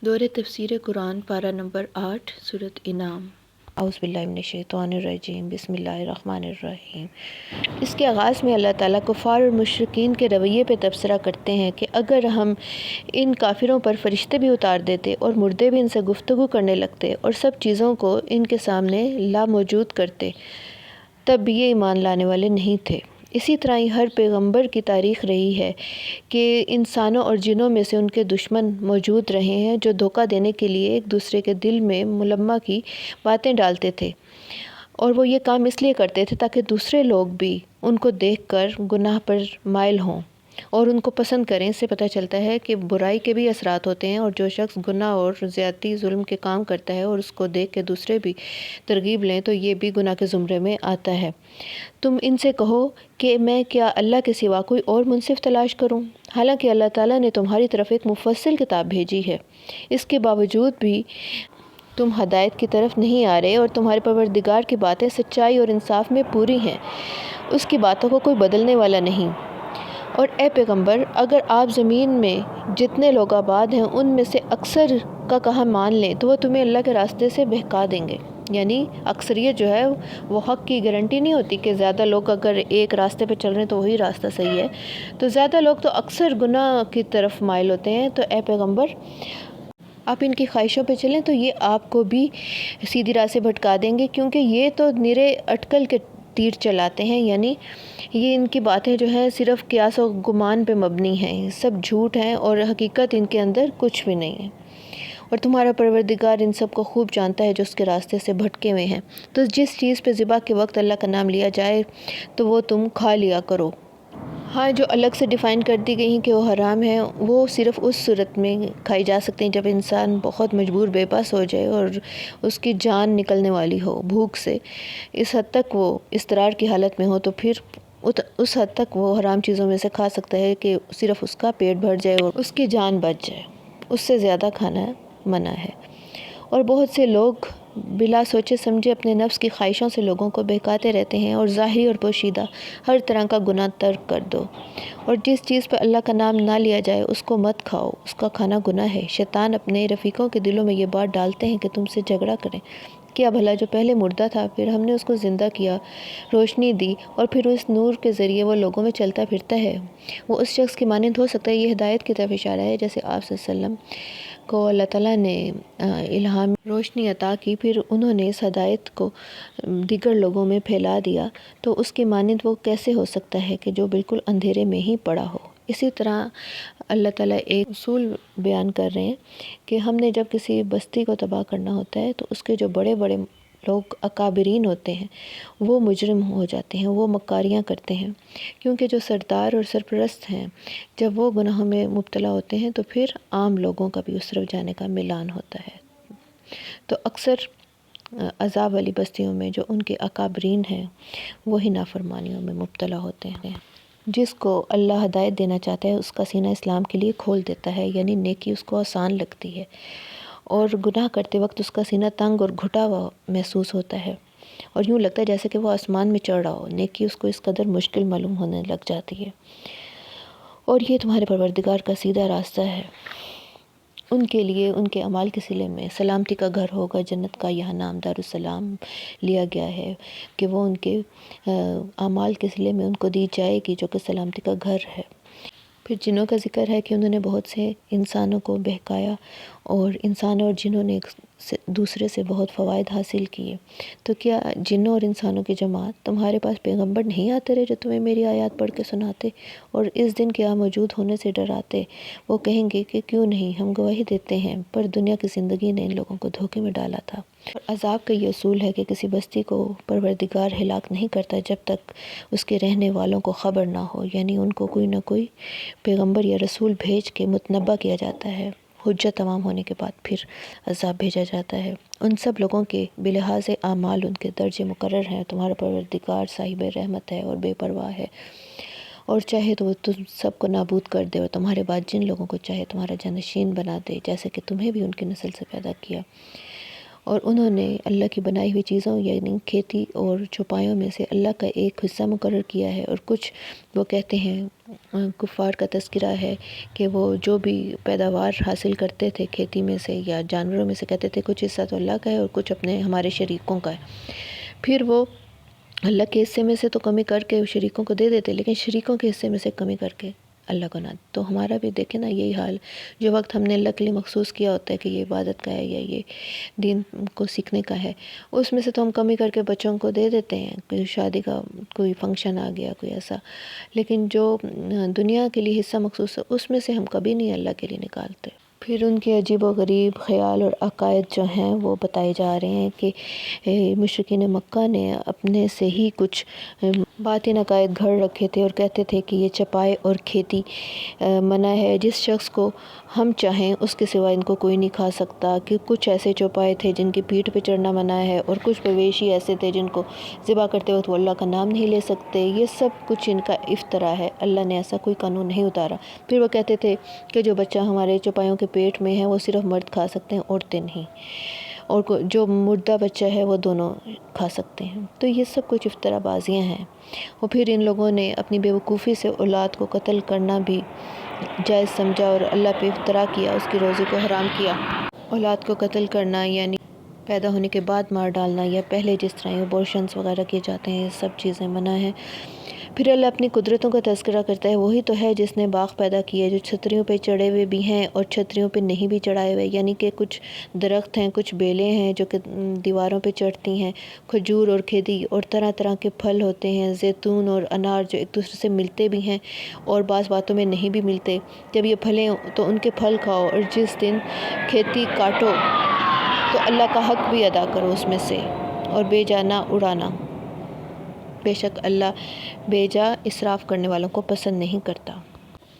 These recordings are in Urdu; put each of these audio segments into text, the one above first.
دور تفسیر قرآن پارہ نمبر 8 سورۃ انعام۔ اعوذ باللہ من الشیطان الرجیم، بسم اللہ الرحمن الرحیم۔ اس کے آغاز میں اللہ تعالیٰ کفار اور مشرکین کے رویے پہ تبصرہ کرتے ہیں کہ اگر ہم ان کافروں پر فرشتے بھی اتار دیتے اور مردے بھی ان سے گفتگو کرنے لگتے اور سب چیزوں کو ان کے سامنے لاموجود کرتے تب بھی یہ ایمان لانے والے نہیں تھے۔ اسی طرح ہی ہر پیغمبر کی تاریخ رہی ہے کہ انسانوں اور جنوں میں سے ان کے دشمن موجود رہے ہیں جو دھوکہ دینے کے لیے ایک دوسرے کے دل میں ملمہ کی باتیں ڈالتے تھے، اور وہ یہ کام اس لیے کرتے تھے تاکہ دوسرے لوگ بھی ان کو دیکھ کر گناہ پر مائل ہوں اور ان کو پسند کریں۔ اس سے پتہ چلتا ہے کہ برائی کے بھی اثرات ہوتے ہیں، اور جو شخص گناہ اور زیادتی ظلم کے کام کرتا ہے اور اس کو دیکھ کے دوسرے بھی ترغیب لیں تو یہ بھی گناہ کے زمرے میں آتا ہے۔ تم ان سے کہو کہ میں کیا اللہ کے سوا کوئی اور منصف تلاش کروں، حالانکہ اللہ تعالیٰ نے تمہاری طرف ایک مفصل کتاب بھیجی ہے، اس کے باوجود بھی تم ہدایت کی طرف نہیں آ رہے، اور تمہارے پروردگار کی باتیں سچائی اور انصاف میں پوری ہیں، اس کی باتوں کو کوئی بدلنے والا نہیں۔ اور اے پیغمبر، اگر آپ زمین میں جتنے لوگ آباد ہیں ان میں سے اکثر کا کہا مان لیں تو وہ تمہیں اللہ کے راستے سے بہکا دیں گے۔ یعنی اکثریت جو ہے وہ حق کی گارنٹی نہیں ہوتی کہ زیادہ لوگ اگر ایک راستے پہ چل رہے ہیں تو وہی راستہ صحیح ہے، تو زیادہ لوگ تو اکثر گناہ کی طرف مائل ہوتے ہیں۔ تو اے پیغمبر، آپ ان کی خواہشوں پہ چلیں تو یہ آپ کو بھی سیدھی راہ سے بھٹکا دیں گے، کیونکہ یہ تو نرے اٹکل کے تیر چلاتے ہیں، یعنی یہ ان کی باتیں جو ہیں صرف قیاس و گمان پہ مبنی ہیں، سب جھوٹ ہیں اور حقیقت ان کے اندر کچھ بھی نہیں ہے، اور تمہارا پروردگار ان سب کو خوب جانتا ہے جو اس کے راستے سے بھٹکے ہوئے ہیں۔ تو جس چیز پہ ذبح کے وقت اللہ کا نام لیا جائے تو وہ تم کھا لیا کرو۔ ہاں، جو الگ سے ڈیفائن کر دی گئی ہیں کہ وہ حرام ہیں، وہ صرف اس صورت میں کھائی جا سکتے ہیں جب انسان بہت مجبور بے بس ہو جائے اور اس کی جان نکلنے والی ہو بھوک سے، اس حد تک وہ اضطرار کی حالت میں ہو، تو پھر اس حد تک وہ حرام چیزوں میں سے کھا سکتا ہے کہ صرف اس کا پیٹ بھر جائے اور اس کی جان بچ جائے، اس سے زیادہ کھانا منع ہے۔ اور بہت سے لوگ بلا سوچے سمجھے اپنے نفس کی خواہشوں سے لوگوں کو بہکاتے رہتے ہیں، اور ظاہری اور پوشیدہ ہر طرح کا گناہ ترک کر دو، اور جس چیز پہ اللہ کا نام نہ لیا جائے اس کو مت کھاؤ، اس کا کھانا گناہ ہے۔ شیطان اپنے رفیقوں کے دلوں میں یہ بات ڈالتے ہیں کہ تم سے جھگڑا کریں، کیا بھلا جو پہلے مردہ تھا پھر ہم نے اس کو زندہ کیا، روشنی دی، اور پھر اس نور کے ذریعے وہ لوگوں میں چلتا پھرتا ہے، وہ اس شخص کی مانند ہو سکتا ہے۔ یہ ہدایت کی طرف اشارہ ہے، جیسے آپ صلی اللہ علیہ وسلم کو اللہ تعالیٰ نے الہام روشنی عطا کی، پھر انہوں نے اس ہدایت کو دیگر لوگوں میں پھیلا دیا، تو اس کی مانند وہ کیسے ہو سکتا ہے کہ جو بالکل اندھیرے میں ہی پڑا ہو۔ اسی طرح اللہ تعالیٰ ایک اصول بیان کر رہے ہیں کہ ہم نے جب کسی بستی کو تباہ کرنا ہوتا ہے تو اس کے جو بڑے بڑے لوگ اکابرین ہوتے ہیں وہ مجرم ہو جاتے ہیں، وہ مکاریاں کرتے ہیں، کیونکہ جو سردار اور سرپرست ہیں جب وہ گناہوں میں مبتلا ہوتے ہیں تو پھر عام لوگوں کا بھی اس طرف جانے کا میلان ہوتا ہے۔ تو اکثر عذاب والی بستیوں میں جو ان کے اکابرین ہیں وہی نافرمانیوں میں مبتلا ہوتے ہیں۔ جس کو اللہ ہدایت دینا چاہتا ہے اس کا سینہ اسلام کے لیے کھول دیتا ہے، یعنی نیکی اس کو آسان لگتی ہے، اور گناہ کرتے وقت اس کا سینہ تنگ اور گھٹا ہوا محسوس ہوتا ہے، اور یوں لگتا ہے جیسے کہ وہ آسمان میں چڑھ رہا ہو، نیکی اس کو اس قدر مشکل معلوم ہونے لگ جاتی ہے۔ اور یہ تمہارے پروردگار کا سیدھا راستہ ہے، ان کے لیے ان کے اعمال کے صلے میں سلامتی کا گھر ہوگا۔ جنت کا یہاں نام دارالسلام لیا گیا ہے کہ وہ ان کے اعمال کے صلے میں ان کو دی جائے گی، جو کہ سلامتی کا گھر ہے۔ پھر جنوں کا ذکر ہے کہ انہوں نے بہت سے انسانوں کو بہکایا، اور انسانوں اور جنوں نے ایک دوسرے سے بہت فوائد حاصل کیے۔ تو کیا جنوں اور انسانوں کی جماعت تمہارے پاس پیغمبر نہیں آتے رہے جو تمہیں میری آیات پڑھ کے سناتے اور اس دن کے موجود ہونے سے ڈراتے؟ وہ کہیں گے کہ کیوں نہیں، ہم گواہی دیتے ہیں، پر دنیا کی زندگی نے ان لوگوں کو دھوکے میں ڈالا تھا۔ اور عذاب کا یہ اصول ہے کہ کسی بستی کو پروردگار ہلاک نہیں کرتا جب تک اس کے رہنے والوں کو خبر نہ ہو، یعنی ان کو کوئی نہ کوئی پیغمبر یا رسول بھیج کے متنبہ کیا جاتا ہے، حجت تمام ہونے کے بعد پھر عذاب بھیجا جاتا ہے۔ ان سب لوگوں کے بلحاظ اعمال ان کے درجے مقرر ہیں۔ تمہارا پروردگار صاحب رحمت ہے اور بے پرواہ ہے، اور چاہے تو وہ تم سب کو نابود کر دے، اور تمہارے بعد جن لوگوں کو چاہے تمہارا جانشین بنا دے، جیسے کہ تمہیں بھی ان کی نسل سے پیدا کیا، اور انہوں نے اللہ کی بنائی ہوئی چیزوں یعنی کھیتی اور چوپایوں میں سے اللہ کا ایک حصہ مقرر کیا ہے، اور کچھ وہ کہتے ہیں کفار کا تذکرہ ہے کہ وہ جو بھی پیداوار حاصل کرتے تھے کھیتی میں سے یا جانوروں میں سے، کہتے تھے کچھ حصہ تو اللہ کا ہے اور کچھ اپنے ہمارے شریکوں کا ہے۔ پھر وہ اللہ کے حصے میں سے تو کمی کر کے شریکوں کو دے دیتے، لیکن شریکوں کے حصے میں سے کمی کر کے اللہ کو نہ۔ تو ہمارا بھی دیکھیں نا یہی حال، جو وقت ہم نے اللہ کے لیے مخصوص کیا ہوتا ہے کہ یہ عبادت کا ہے یا یہ دین کو سیکھنے کا ہے، اس میں سے تو ہم کمی کر کے بچوں کو دے دیتے ہیں، کوئی شادی کا کوئی فنکشن آ گیا کوئی ایسا، لیکن جو دنیا کے لیے حصہ مخصوص ہے اس میں سے ہم کبھی نہیں اللہ کے لیے نکالتے۔ پھر ان کے عجیب و غریب خیال اور عقائد جو ہیں وہ بتائے جا رہے ہیں کہ مشرکین مکہ نے اپنے سے ہی کچھ باطن عقائد گھڑ رکھے تھے اور کہتے تھے کہ یہ چپائے اور کھیتی منع ہے، جس شخص کو ہم چاہیں اس کے سوا ان کو کوئی نہیں کھا سکتا، کہ کچھ ایسے چوپائے تھے جن کی پیٹھ پہ چڑھنا منع ہے، اور کچھ مویشی ایسے تھے جن کو ذبح کرتے وقت وہ اللہ کا نام نہیں لے سکتے، یہ سب کچھ ان کا افطرا ہے، اللہ نے ایسا کوئی قانون نہیں اتارا۔ پھر وہ کہتے تھے کہ جو بچہ ہمارے چوپایوں کے پیٹ میں ہے وہ صرف مرد کھا سکتے ہیں، عورتیں نہیں، اور جو مردہ بچہ ہے وہ دونوں کھا سکتے ہیں۔ تو یہ سب کچھ افطرا بازیاں ہیں۔ اور پھر ان لوگوں نے اپنی بیوقوفی سے اولاد کو قتل کرنا بھی جائز سمجھا اور اللہ پہ افطرا کیا، اس کی روزی کو حرام کیا۔ اولاد کو قتل کرنا یعنی پیدا ہونے کے بعد مار ڈالنا، یا پہلے جس طرح ابورشنز وغیرہ کیے جاتے ہیں، یہ سب چیزیں منع ہیں۔ پھر اللہ اپنی قدرتوں کا تذکرہ کرتا ہے، وہی تو ہے جس نے باغ پیدا کیے جو چھتریوں پہ چڑھے ہوئے بھی ہیں اور چھتریوں پہ نہیں بھی چڑھائے ہوئے، یعنی کہ کچھ درخت ہیں، کچھ بیلیں ہیں جو کہ دیواروں پہ چڑھتی ہیں، کھجور اور کھیتی اور طرح طرح کے پھل ہوتے ہیں، زیتون اور انار جو ایک دوسرے سے ملتے بھی ہیں اور بعض باتوں میں نہیں بھی ملتے۔ جب یہ پھلیں تو ان کے پھل کھاؤ، اور جس دن کھیتی کاٹو تو اللہ کا حق بھی ادا کرو اس میں سے، اور بے جا نہ اڑانا، بے شک اللہ بے جا اسراف کرنے والوں کو پسند نہیں کرتا۔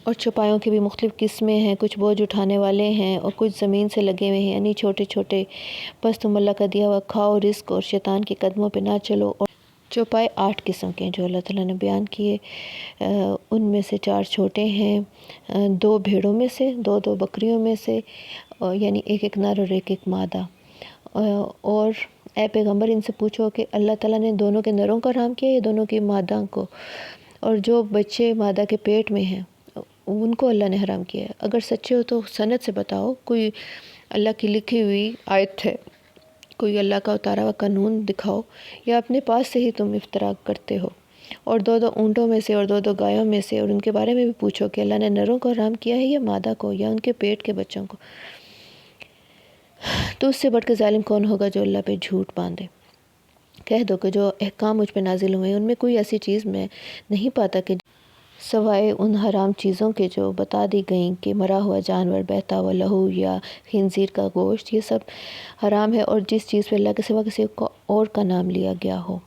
اور چوپایوں کی بھی مختلف قسمیں ہیں، کچھ بوجھ اٹھانے والے ہیں اور کچھ زمین سے لگے ہوئے ہیں، یعنی چھوٹے چھوٹے، بس تم اللہ کا دیا ہوا کھاؤ رزق اور شیطان کے قدموں پہ نہ چلو۔ اور چوپائے 8 قسم کے ہیں جو اللہ تعالیٰ نے بیان کیے، ان میں سے 4 چھوٹے ہیں، 2 بھیڑوں میں سے، 2 بکریوں میں سے، یعنی ایک نر اور ایک مادہ۔ اور اے پیغمبر ان سے پوچھو کہ اللہ تعالیٰ نے دونوں کے نروں کو حرام کیا یا دونوں کی مادہ کو، اور جو بچے مادہ کے پیٹ میں ہیں ان کو اللہ نے حرام کیا ہے۔ اگر سچے ہو تو سند سے بتاؤ، کوئی اللہ کی لکھی ہوئی آیت ہے، کوئی اللہ کا اتارا ہوا قانون دکھاؤ، یا اپنے پاس سے ہی تم افترا کرتے ہو۔ اور 2 اونٹوں میں سے اور 2 گایوں میں سے، اور ان کے بارے میں بھی پوچھو کہ اللہ نے نروں کو حرام کیا ہے یا مادہ کو یا ان کے پیٹ کے بچوں کو۔ تو اس سے بڑھ کے ظالم کون ہوگا جو اللہ پہ جھوٹ باندھے۔ کہہ دو کہ جو احکام مجھ پہ نازل ہوئے ہیں ان میں کوئی ایسی چیز میں نہیں پاتا کہ سوائے ان حرام چیزوں کے جو بتا دی گئیں کہ مرا ہوا جانور، بہتا ہوا لہو یا خنزیر کا گوشت، یہ سب حرام ہے، اور جس چیز پہ اللہ کے سوا کسی اور کا نام لیا گیا ہو۔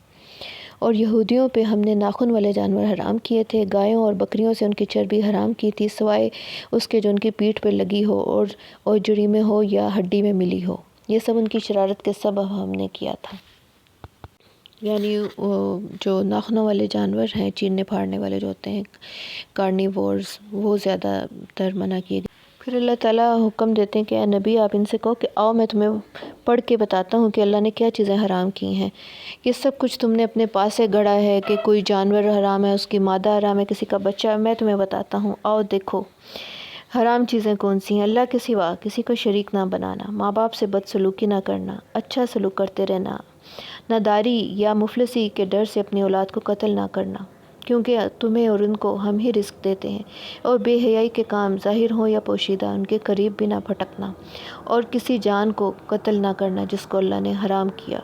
اور یہودیوں پہ ہم نے ناخن والے جانور حرام کیے تھے، گایوں اور بکریوں سے ان کی چربی حرام کی تھی، سوائے اس کے جو ان کی پیٹھ پہ لگی ہو اور جڑی میں ہو یا ہڈی میں ملی ہو، یہ سب ان کی شرارت کے سبب ہم نے کیا تھا۔ یعنی جو ناخنوں والے جانور ہیں، چیرنے پھاڑنے والے جو ہوتے ہیں کارنیورز، وہ زیادہ تر منع کیے گئے۔ پھر اللہ تعالیٰ حکم دیتے ہیں کہ اے نبی آپ ان سے کہو کہ آؤ میں تمہیں پڑھ کے بتاتا ہوں کہ اللہ نے کیا چیزیں حرام کی ہیں۔ یہ سب کچھ تم نے اپنے پاس سے گڑھا ہے کہ کوئی جانور حرام ہے، اس کی مادہ حرام ہے، کسی کا بچہ، میں تمہیں بتاتا ہوں، آؤ دیکھو حرام چیزیں کون سی ہیں۔ اللہ کے سوا کسی کو شریک نہ بنانا، ماں باپ سے بد سلوکی نہ کرنا، اچھا سلوک کرتے رہنا، ناداری یا مفلسی کے ڈر سے اپنی اولاد کو قتل نہ کرنا، کیونکہ تمہیں اور ان کو ہم ہی رزق دیتے ہیں، اور بے حیائی کے کام ظاہر ہوں یا پوشیدہ ان کے قریب بھی نہ پھٹکنا، اور کسی جان کو قتل نہ کرنا جس کو اللہ نے حرام کیا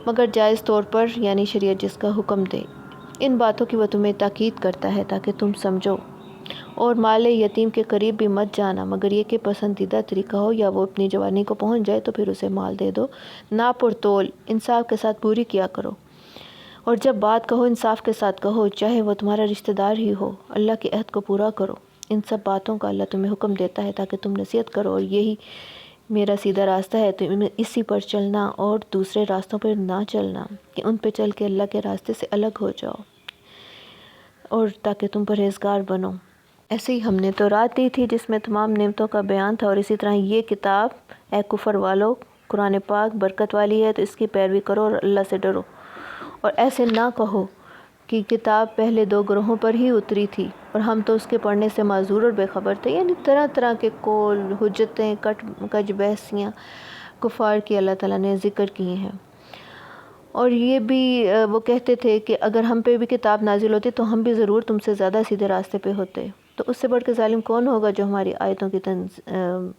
مگر جائز طور پر، یعنی شریعت جس کا حکم دے۔ ان باتوں کی وہ تمہیں تاکید کرتا ہے تاکہ تم سمجھو۔ اور مال یتیم کے قریب بھی مت جانا مگر یہ کہ پسندیدہ طریقہ ہو یا وہ اپنی جوانی کو پہنچ جائے تو پھر اسے مال دے دو۔ ناپ اور تول انصاف کے ساتھ پوری کیا کرو، اور جب بات کہو انصاف کے ساتھ کہو، چاہے وہ تمہارا رشتہ دار ہی ہو، اللہ کے عہد کو پورا کرو۔ ان سب باتوں کا اللہ تمہیں حکم دیتا ہے تاکہ تم نصیحت کرو، اور یہی میرا سیدھا راستہ ہے، تم اسی پر چلنا اور دوسرے راستوں پر نہ چلنا کہ ان پہ چل کے اللہ کے راستے سے الگ ہو جاؤ، اور تاکہ تم پرہیزگار بنو۔ ایسے ہی ہم نے تورات دی تھی جس میں تمام نعمتوں کا بیان تھا، اور اسی طرح یہ کتاب اے کفر والو قرآن پاک برکت والی ہے تو اس کی پیروی کرو اور اللہ سے ڈرو، اور ایسے نہ کہو کہ کتاب پہلے 2 گروہوں پر ہی اتری تھی اور ہم تو اس کے پڑھنے سے معذور اور بے خبر تھے۔ یعنی طرح طرح کے قول، حجتیں، کج بحثیاں کفار کی اللہ تعالیٰ نے ذکر کی ہیں۔ اور یہ بھی وہ کہتے تھے کہ اگر ہم پہ بھی کتاب نازل ہوتی تو ہم بھی ضرور تم سے زیادہ سیدھے راستے پہ ہوتے، تو اس سے بڑھ کے ظالم کون ہوگا جو ہماری آیتوں کی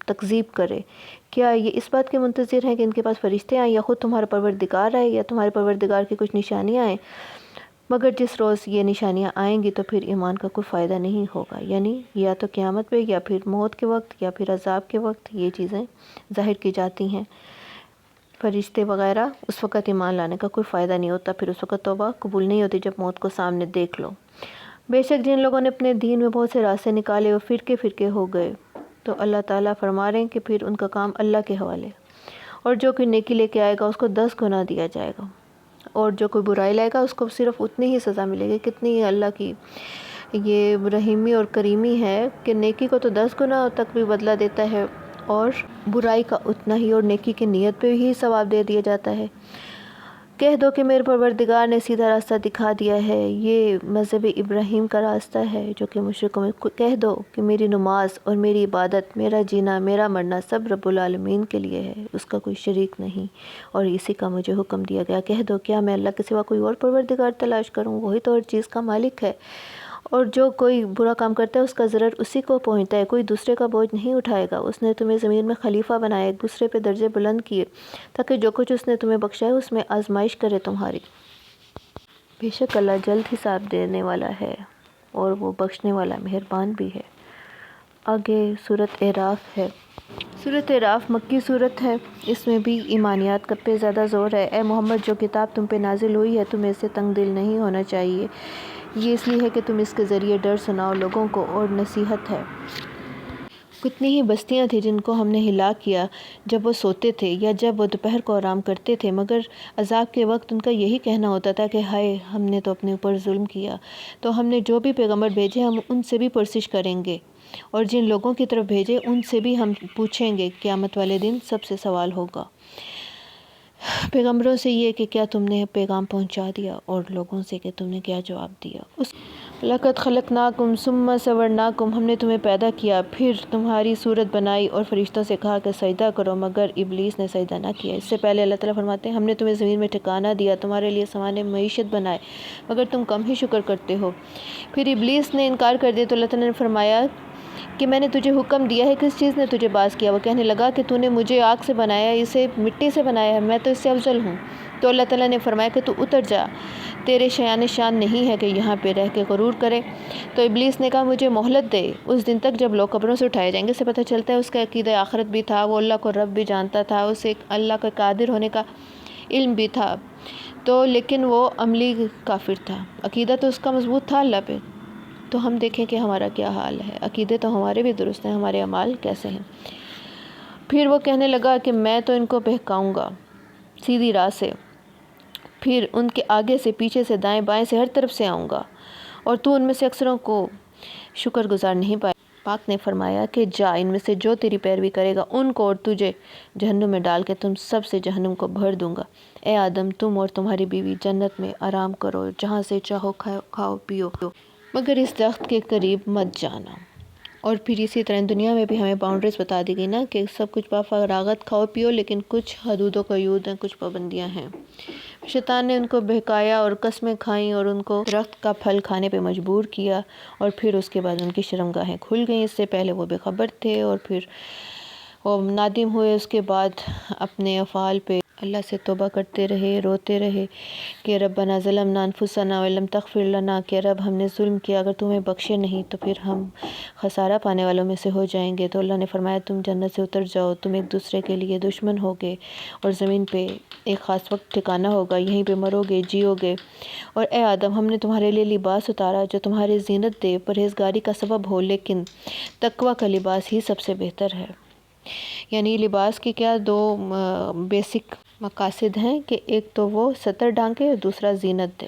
تکذیب کرے؟ کیا یہ اس بات کے منتظر ہیں کہ ان کے پاس فرشتے آئیں یا خود تمہارا پروردگار آئے یا تمہارے پروردگار کی کچھ نشانیاں آئیں؟ مگر جس روز یہ نشانیاں آئیں گی تو پھر ایمان کا کوئی فائدہ نہیں ہوگا، یعنی یا تو قیامت پہ یا پھر موت کے وقت یا پھر عذاب کے وقت یہ چیزیں ظاہر کی جاتی ہیں۔ فرشتے وغیرہ اس وقت ایمان لانے کا کوئی فائدہ نہیں ہوتا، پھر اس وقت توبہ قبول نہیں ہوتی جب موت کو سامنے دیکھ لو۔ بے شک جن لوگوں نے اپنے دین میں بہت سے راستے نکالے اور فرقے ہو گئے تو اللہ تعالیٰ فرما رہے ہیں کہ پھر ان کا کام اللہ کے حوالے، اور جو کوئی نیکی لے کے آئے گا اس کو 10 گنا دیا جائے گا، اور جو کوئی برائی لائے گا اس کو صرف اتنی ہی سزا ملے گی۔ کتنی اللہ کی یہ رحیمی اور کریمی ہے کہ نیکی کو تو 10 گنا تک بھی بدلہ دیتا ہے اور برائی کا اتنا ہی، اور نیکی کی نیت پہ ہی ثواب دے دیا جاتا ہے۔ کہہ دو کہ میرے پروردگار نے سیدھا راستہ دکھا دیا ہے، یہ مذہب ابراہیم کا راستہ ہے جو کہ مشرکوں میں۔ کہہ دو کہ میری نماز اور میری عبادت، میرا جینا، میرا مرنا سب رب العالمین کے لیے ہے، اس کا کوئی شریک نہیں، اور اسی کا مجھے حکم دیا گیا۔ کہہ دو کیا میں اللہ کے سوا کوئی اور پروردگار تلاش کروں؟ وہی تو ہر چیز کا مالک ہے، اور جو کوئی برا کام کرتا ہے اس کا ضرر اسی کو پہنچتا ہے، کوئی دوسرے کا بوجھ نہیں اٹھائے گا۔ اس نے تمہیں زمین میں خلیفہ بنایا، ایک دوسرے پہ درجے بلند کیے تاکہ جو کچھ اس نے تمہیں بخشا ہے اس میں آزمائش کرے تمہاری۔ بے شک اللہ جلد حساب دینے والا ہے اور وہ بخشنے والا مہربان بھی ہے۔ آگے سورۃ اعراف ہے۔ سورۃ اعراف مکی سورت ہے، اس میں بھی ایمانیات کا پہ زیادہ زور ہے۔ اے محمد جو کتاب تم پہ نازل ہوئی ہے تمہیں اس سے تنگ دل نہیں ہونا چاہیے، یہ اس لیے ہے کہ تم اس کے ذریعے ڈر سناؤ لوگوں کو اور نصیحت ہے۔ کتنی ہی بستیاں تھیں جن کو ہم نے ہلاک کیا جب وہ سوتے تھے یا جب وہ دوپہر کو آرام کرتے تھے، مگر عذاب کے وقت ان کا یہی کہنا ہوتا تھا کہ ہائے ہم نے تو اپنے اوپر ظلم کیا۔ تو ہم نے جو بھی پیغمبر بھیجے ہم ان سے بھی پرسش کریں گے، اور جن لوگوں کی طرف بھیجے ان سے بھی ہم پوچھیں گے، قیامت والے دن سب سے سوال ہوگا۔ پیغمبروں سے یہ کہ کیا تم نے پیغام پہنچا دیا، اور لوگوں سے کہ تم نے کیا جواب دیا۔ لَقَدْ خَلَقْنَاكُمْ ثُمَّ صَوَّرْنَاكُمْ، ہم نے تمہیں پیدا کیا پھر تمہاری صورت بنائی اور فرشتوں سے کہا کہ سجدہ کرو مگر ابلیس نے سجدہ نہ کیا۔ اس سے پہلے اللہ تعالیٰ فرماتے ہیں ہم نے تمہیں زمین میں ٹھکانہ دیا، تمہارے لیے سامان معیشت بنائے مگر تم کم ہی شکر کرتے ہو۔ پھر ابلیس نے انکار کر دیا تو اللہ تعالیٰ نے فرمایا کہ میں نے تجھے حکم دیا ہے، کس چیز نے تجھے باز کیا؟ وہ کہنے لگا کہ تو نے مجھے آگ سے بنایا، اسے مٹی سے بنایا ہے، میں تو اس سے افضل ہوں۔ تو اللہ تعالیٰ نے فرمایا کہ تو اتر جا، تیرے شایان شان نہیں ہے کہ یہاں پہ رہ کے غرور کرے۔ تو ابلیس نے کہا مجھے مہلت دے اس دن تک جب لوگ قبروں سے اٹھائے جائیں گے۔ اس سے پتہ چلتا ہے اس کا عقیدہ آخرت بھی تھا، وہ اللہ کو رب بھی جانتا تھا، اسے اللہ کا قادر ہونے کا علم بھی تھا، تو لیکن وہ عملی کافر تھا۔ عقیدہ تو اس کا مضبوط تھا اللہ پہ۔ تو ہم دیکھیں کہ ہمارا کیا حال ہے، عقیدے تو ہمارے بھی درست ہیں، ہمارے اعمال کیسے ہیں۔ پھر وہ کہنے لگا کہ میں تو ان کو بہکاؤں گا سیدھی راہ سے، پھر ان کے آگے سے، پیچھے سے، دائیں بائیں سے، ہر طرف سے آؤں گا، اور تو ان میں سے اکثروں کو شکر گزار نہیں پائے۔ پاک نے فرمایا کہ جا، ان میں سے جو تیری پیروی کرے گا ان کو اور تجھے جہنم میں ڈال کے تم سب سے جہنم کو بھر دوں گا۔ اے آدم تم اور تمہاری بیوی جنت میں آرام کرو، جہاں سے چاہو کھاؤ پیو، مگر اس درخت کے قریب مت جانا۔ اور پھر اسی طرح دنیا میں بھی ہمیں باؤنڈریز بتا دی گئی نا کہ سب کچھ بفراغت کھاؤ پیو، لیکن کچھ حدود و قیود ہیں، کچھ پابندیاں ہیں۔ شیطان نے ان کو بہکایا اور قسمیں کھائیں اور ان کو درخت کا پھل کھانے پہ مجبور کیا، اور پھر اس کے بعد ان کی شرمگاہیں کھل گئیں۔ اس سے پہلے وہ بے خبر تھے اور پھر وہ نادم ہوئے، اس کے بعد اپنے افعال پہ اللہ سے توبہ کرتے رہے، روتے رہے کہ ربنا ظلمنا انفسنا وَإِن لَّمْ تَغْفِرْ لَنَا، کہ رب ہم نے ظلم کیا، اگر تمہیں بخشے نہیں تو پھر ہم خسارہ پانے والوں میں سے ہو جائیں گے۔ تو اللہ نے فرمایا تم جنت سے اتر جاؤ، تم ایک دوسرے کے لیے دشمن ہوگے اور زمین پہ ایک خاص وقت ٹھکانہ ہوگا، یہیں پہ مرو گے، جیو گے۔ اور اے آدم ہم نے تمہارے لیے لباس اتارا جو تمہارے زینت دے، پرہیزگاری کا سبب ہو، لیکن تقویٰ کا لباس ہی سب سے بہتر ہے۔ یعنی لباس کی کیا دو بیسک مقاصد ہیں کہ ایک تو وہ ستر ڈھانکے اور دوسرا زینت دے،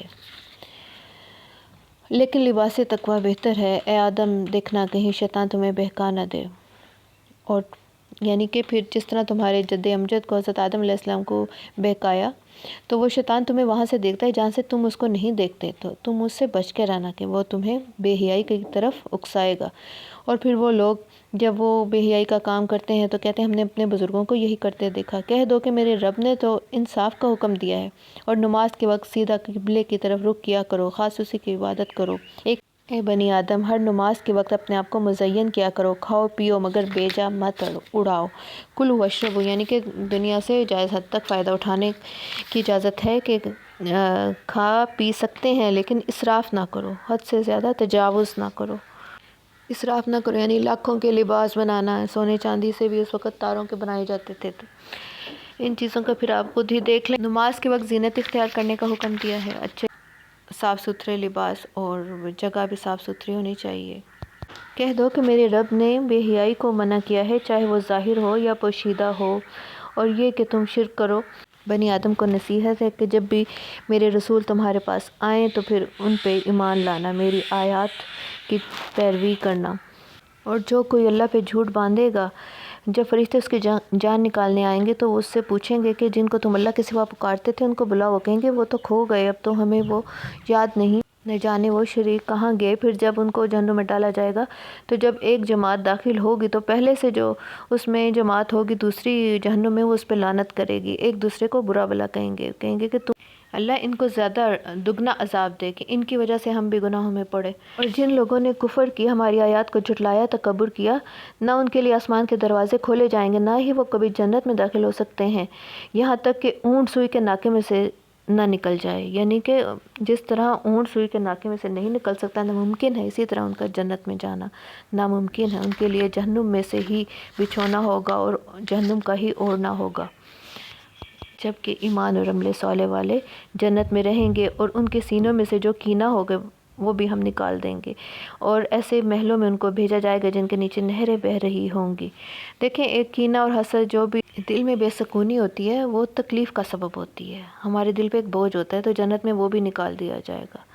لیکن لباس تقویٰ بہتر ہے۔ اے آدم دیکھنا کہیں شیطان تمہیں بہکا نہ دے، اور یعنی کہ پھر جس طرح تمہارے جد امجد کو حضرت آدم علیہ السلام کو بہکایا، تو وہ شیطان تمہیں وہاں سے دیکھتا ہے جہاں سے تم اس کو نہیں دیکھتے، تو تم اس سے بچ کے رہنا کہ وہ تمہیں بے حیائی کی طرف اکسائے گا۔ اور پھر وہ لوگ جب وہ بے حیائی کا کام کرتے ہیں تو کہتے ہیں ہم نے اپنے بزرگوں کو یہی کرتے دیکھا۔ کہہ دو کہ میرے رب نے تو انصاف کا حکم دیا ہے، اور نماز کے وقت سیدھا قبلے کی طرف رخ کیا کرو، خاص اسی کی عبادت کرو۔ اے بنی آدم، ہر نماز کے وقت اپنے آپ کو مزین کیا کرو، کھاؤ پیو مگر بے جا مت اڑاؤ، کلوا واشربوا یعنی کہ دنیا سے جائز حد تک فائدہ اٹھانے کی اجازت ہے کہ کھا پی سکتے ہیں، لیکن اسراف نہ کرو، حد سے زیادہ تجاوز نہ کرو۔ اسراف نہ کرو یعنی لاکھوں کے لباس بنانا ہے، سونے چاندی سے بھی اس وقت تاروں کے بنائے جاتے تھے، تو ان چیزوں کا پھر آپ خود ہی دیکھ لیں۔ نماز کے وقت زینت اختیار کرنے کا حکم دیا ہے، اچھے صاف ستھرے لباس اور جگہ بھی صاف ستھری ہونی چاہیے۔ کہہ دو کہ میرے رب نے بے حیائی کو منع کیا ہے، چاہے وہ ظاہر ہو یا پوشیدہ ہو، اور یہ کہ تم شرک کرو۔ بنی آدم کو نصیحت ہے کہ جب بھی میرے رسول تمہارے پاس آئیں تو پھر ان پہ ایمان لانا، میری آیات کی پیروی کرنا، اور جو کوئی اللہ پہ جھوٹ باندھے گا، جب فرشتے اس کی جان نکالنے آئیں گے تو وہ اس سے پوچھیں گے کہ جن کو تم اللہ کے سوا پکارتے تھے ان کو بلاؤ، وہ کہیں گے وہ تو کھو گئے، اب تو ہمیں وہ یاد نہیں، نہ جانے وہ شریک کہاں گئے۔ پھر جب ان کو جہنم میں ڈالا جائے گا تو جب ایک جماعت داخل ہوگی تو پہلے سے جو اس میں جماعت ہوگی دوسری جہنم میں، وہ اس پہ لعنت کرے گی، ایک دوسرے کو برا بھلا کہیں گے کہ تم اللہ ان کو زیادہ دگنا عذاب دے کہ ان کی وجہ سے ہم بھی گناہوں میں پڑے۔ اور جن لوگوں نے کفر کی، ہماری آیات کو جھٹلایا، تکبر کیا، نہ ان کے لیے آسمان کے دروازے کھولے جائیں گے، نہ ہی وہ کبھی جنت میں داخل ہو سکتے ہیں، یہاں تک کہ اونٹ سوئی کے ناکے میں سے نہ نکل جائے۔ یعنی کہ جس طرح اونٹ سوئی کے ناکے میں سے نہیں نکل سکتا، ناممکن ہے، اسی طرح ان کا جنت میں جانا ناممکن ہے۔ ان کے لیے جہنم میں سے ہی بچھونا ہوگا اور جہنم کا ہی اوڑھنا ہوگا، جبکہ ایمان اور عمل صالح والے جنت میں رہیں گے، اور ان کے سینوں میں سے جو کینہ ہوگا وہ بھی ہم نکال دیں گے، اور ایسے محلوں میں ان کو بھیجا جائے گا جن کے نیچے نہریں بہہ رہی ہوں گی۔ دیکھیں، ایک کینہ اور حسد جو بھی دل میں بے سکونی ہوتی ہے وہ تکلیف کا سبب ہوتی ہے، ہمارے دل پہ ایک بوجھ ہوتا ہے، تو جنت میں وہ بھی نکال دیا جائے گا۔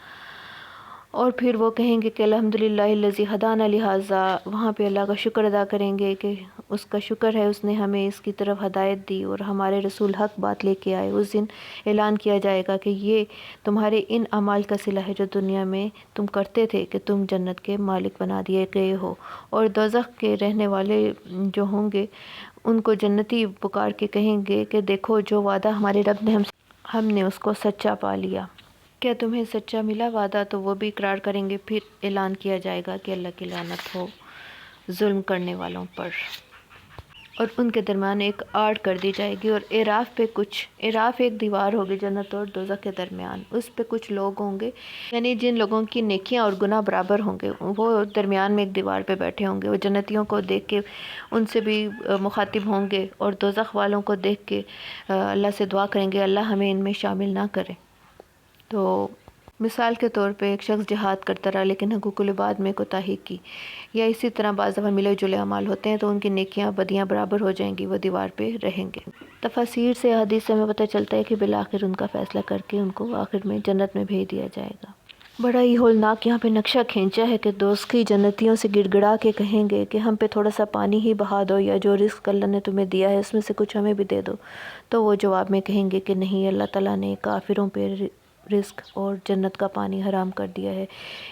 اور پھر وہ کہیں گے کہ الحمدللہ الذی ہدانا لہذا، وہاں پہ اللہ کا شکر ادا کریں گے کہ اس کا شکر ہے اس نے ہمیں اس کی طرف ہدایت دی اور ہمارے رسول حق بات لے کے آئے۔ اس دن اعلان کیا جائے گا کہ یہ تمہارے ان اعمال کا صلہ ہے جو دنیا میں تم کرتے تھے کہ تم جنت کے مالک بنا دیے گئے ہو۔ اور دوزخ کے رہنے والے جو ہوں گے ان کو جنتی پکار کے کہیں گے کہ دیکھو جو وعدہ ہمارے رب نے ہم نے اس کو سچا پا لیا، کیا تمہیں سچا ملا وعدہ؟ تو وہ بھی اقرار کریں گے۔ پھر اعلان کیا جائے گا کہ اللہ کی لعنت ہو ظلم کرنے والوں پر، اور ان کے درمیان ایک آڑ کر دی جائے گی، اور اعراف ایک دیوار ہوگی جنت اور دوزخ کے درمیان، اس پہ کچھ لوگ ہوں گے، یعنی جن لوگوں کی نیکیاں اور گناہ برابر ہوں گے وہ درمیان میں ایک دیوار پہ بیٹھے ہوں گے، وہ جنتیوں کو دیکھ کے ان سے بھی مخاطب ہوں گے، اور دوزخ والوں کو دیکھ کے اللہ سے دعا کریں گے اللہ ہمیں ان میں شامل نہ کرے۔ تو مثال کے طور پہ ایک شخص جہاد کرتا رہا لیکن حقوق العباد میں کوتاہی کی، یا اسی طرح بعض دفعہ ملے جلے اعمال ہوتے ہیں تو ان کی نیکیاں بدیاں برابر ہو جائیں گی، وہ دیوار پہ رہیں گے۔ تفاسیر سے حدیث سے ہمیں پتہ چلتا ہے کہ بالآخر ان کا فیصلہ کر کے ان کو آخر میں جنت میں بھیج دیا جائے گا۔ بڑا ہی ہولناک یہاں پہ نقشہ کھینچا ہے کہ دوزخی جنتیوں سے گڑ گڑا کے کہیں گے کہ ہم پہ تھوڑا سا پانی ہی بہا دو، یا جو رزق اللہ نے تمہیں دیا ہے اس میں سے کچھ ہمیں بھی دے دو۔ تو وہ جواب میں کہیں گے کہ نہیں، اللہ تعالیٰ نے کافروں پہ رزق اور جنت کا پانی حرام کر دیا ہے،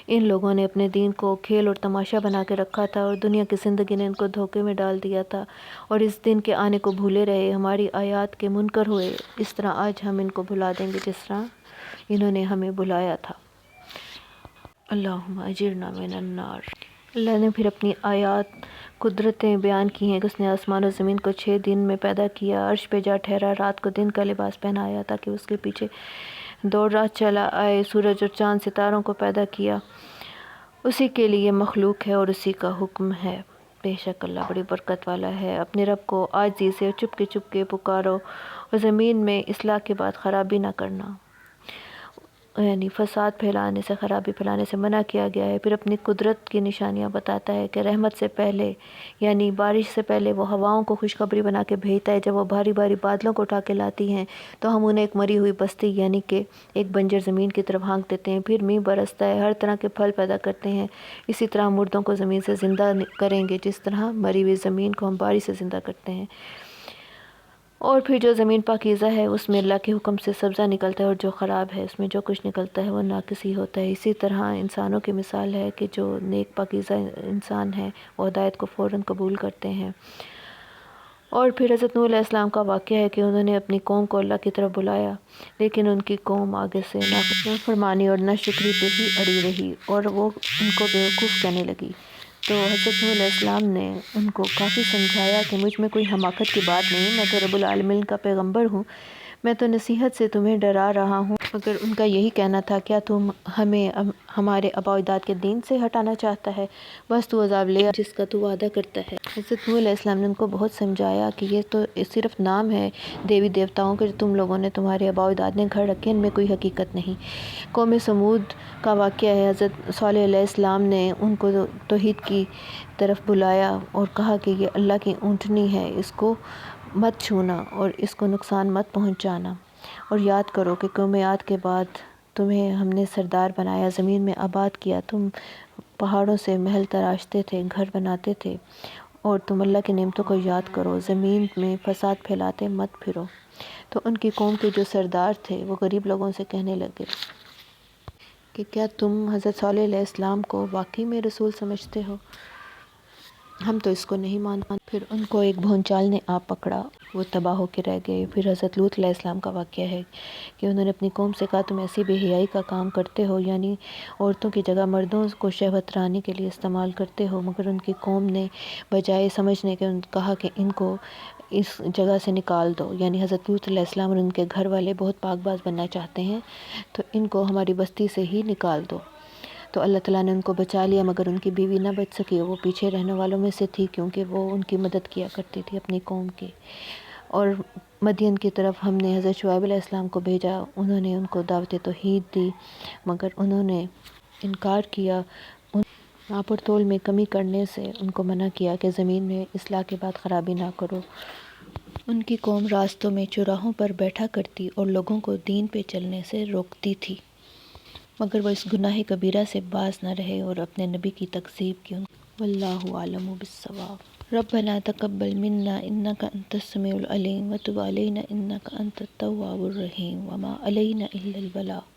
ان لوگوں نے اپنے دین کو کھیل اور تماشا بنا کے رکھا تھا، اور دنیا کی زندگی نے ان کو دھوکے میں ڈال دیا تھا، اور اس دن کے آنے کو بھولے رہے، ہماری آیات کے منکر ہوئے، اس طرح آج ہم ان کو بھلا دیں گے جس طرح انہوں نے ہمیں بھلایا تھا۔ اللہم اجرنا من النار۔ اللہ نے پھر اپنی آیات قدرتیں بیان کی ہیں کہ اس نے آسمان و زمین کو 6 دن میں پیدا کیا، عرش پہ جا ٹھہرا، رات کو دن کا لباس پہنایا تاکہ اس کے پیچھے دوڑ رات چلا آئے، سورج اور چاند ستاروں کو پیدا کیا، اسی کے لیے مخلوق ہے اور اسی کا حکم ہے، بے شک اللہ بڑی برکت والا ہے۔ اپنے رب کو عاجزی سے چپ کے پکارو، اور زمین میں اصلاح کے بعد خرابی نہ کرنا۔ یعنی فساد پھیلانے سے، خرابی پھیلانے سے منع کیا گیا ہے۔ پھر اپنی قدرت کی نشانیاں بتاتا ہے کہ رحمت سے پہلے یعنی بارش سے پہلے وہ ہواؤں کو خوشخبری بنا کے بھیجتا ہے۔ جب وہ بھاری بھاری بادلوں کو اٹھا کے لاتی ہیں تو ہم انہیں ایک مری ہوئی بستی یعنی کہ ایک بنجر زمین کی طرف ہانک دیتے ہیں۔ پھر میںہ برستا ہے، ہر طرح کے پھل پیدا کرتے ہیں۔ اسی طرح مردوں کو زمین سے زندہ کریں گے جس طرح مری ہوئی زمین کو ہم بارش سے زندہ کرتے ہیں۔ اور پھر جو زمین پاکیزہ ہے اس میں اللہ کے حکم سے سبزہ نکلتا ہے، اور جو خراب ہے اس میں جو کچھ نکلتا ہے وہ ناقص ہی ہوتا ہے۔ اسی طرح انسانوں کی مثال ہے کہ جو نیک پاکیزہ انسان ہیں وہ ہدایت کو فوراً قبول کرتے ہیں۔ اور پھر حضرت نوح علیہ السلام کا واقعہ ہے کہ انہوں نے اپنی قوم کو اللہ کی طرف بلایا، لیکن ان کی قوم آگے سے نافرمانی اور ناشکری پہ ہی اڑی رہی اور وہ ان کو بیوقوف کہنے لگی۔ تو حضرت نوح علیہ السلام نے ان کو کافی سمجھایا کہ مجھ میں کوئی حماقت کی بات نہیں، میں تو رب العالمین کا پیغمبر ہوں، میں تو نصیحت سے تمہیں ڈرا رہا ہوں۔ مگر ان کا یہی کہنا تھا، کیا تم ہمیں ہمارے آباء و اجداد کے دین سے ہٹانا چاہتا ہے؟ بس تو عذاب لے جس کا تو وعدہ کرتا ہے۔ حضرت نوح علیہ السلام نے ان کو بہت سمجھایا کہ یہ تو صرف نام ہے دیوی دیوتاؤں کے جو تم لوگوں نے تمہارے آباء و اجداد نے گھر رکھے، ان میں کوئی حقیقت نہیں۔ قوم سمود کا واقعہ ہے، حضرت صالح علیہ السلام نے ان کو توحید کی طرف بلایا اور کہا کہ یہ اللہ کی اونٹنی ہے، اس کو مت چھونا اور اس کو نقصان مت پہنچانا، اور یاد کرو کہ قوم عاد کے بعد تمہیں ہم نے سردار بنایا، زمین میں آباد کیا، تم پہاڑوں سے محل تراشتے تھے، گھر بناتے تھے، اور تم اللہ کی نعمتوں کو یاد کرو، زمین میں فساد پھیلاتے مت پھرو۔ تو ان کی قوم کے جو سردار تھے وہ غریب لوگوں سے کہنے لگے کہ کیا تم حضرت صالح علیہ السلام کو واقعی میں رسول سمجھتے ہو؟ ہم تو اس کو نہیں مانتے۔ پھر ان کو ایک بھونچال نے آ پکڑا، وہ تباہ ہو کے رہ گئے۔ پھر حضرت لوط علیہ السلام کا واقعہ ہے کہ انہوں نے اپنی قوم سے کہا تم ایسی بے حیائی کا کام کرتے ہو، یعنی عورتوں کی جگہ مردوں کو شہوت رانی کے لیے استعمال کرتے ہو۔ مگر ان کی قوم نے بجائے سمجھنے کے کہا کہ ان کو اس جگہ سے نکال دو، یعنی حضرت لوط علیہ السلام اور ان کے گھر والے بہت پاک باز بننا چاہتے ہیں تو ان کو ہماری بستی سے ہی نکال دو۔ تو اللہ تعالیٰ نے ان کو بچا لیا، مگر ان کی بیوی نہ بچ سکی، وہ پیچھے رہنے والوں میں سے تھی کیونکہ وہ ان کی مدد کیا کرتی تھی اپنی قوم کی۔ اور مدین کی طرف ہم نے حضرت شعیب علیہ السلام کو بھیجا، انہوں نے ان کو دعوت توحید دی مگر انہوں نے انکار کیا۔ ناپ اور تول میں کمی کرنے سے ان کو منع کیا کہ زمین میں اصلاح کے بعد خرابی نہ کرو۔ ان کی قوم راستوں میں چوراہوں پر بیٹھا کرتی اور لوگوں کو دین پہ چلنے سے روکتی تھی، مگر وہ اس گناہ کبیرہ سے باز نہ رہے اور اپنے نبی کی تکذیب کی۔ واللہ اعلم بالصواب۔ ربنا تقبل منا انک انت السمیع العلیم وتب علینا انک انت التواب الرحیم وما علینا الا البلاغ۔